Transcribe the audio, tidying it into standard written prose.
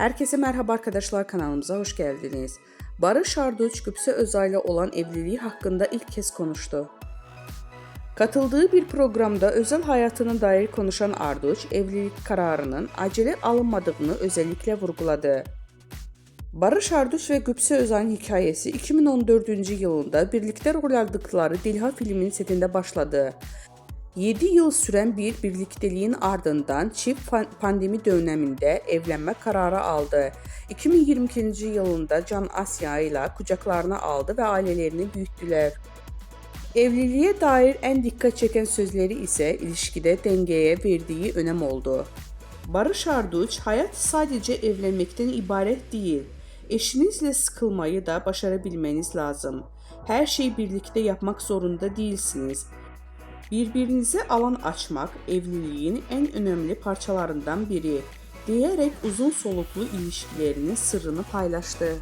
Herkese merhaba arkadaşlar, kanalımıza hoş geldiniz. Barış Arduç, Gübse Özay'la olan evliliği hakkında ilk kez konuştu. Katıldığı bir programda özel hayatına dair konuşan Arduç, evlilik kararının acele alınmadığını özellikle vurguladı. Barış Arduç ve Gübse Özay'ın hikayesi 2014 yılında birlikte rol aldıkları Dilha filminin setinde başladı. 7 yıl süren bir birlikteliğin ardından çift pandemi döneminde evlenme kararı aldı. 2022 yılında Can Asya ile kucaklarına aldı ve ailelerini büyüttüler. Evliliğe dair en dikkat çeken sözleri ise ilişkide dengeye verdiği önem oldu. Barış Arduç, hayat sadece evlenmekten ibaret değil. Eşinizle sıkılmayı da başarabilmeniz lazım. Her şeyi birlikte yapmak zorunda değilsiniz. Birbirinize alan açmak evliliğin en önemli parçalarından biri diyerek uzun soluklu ilişkilerinin sırrını paylaştı.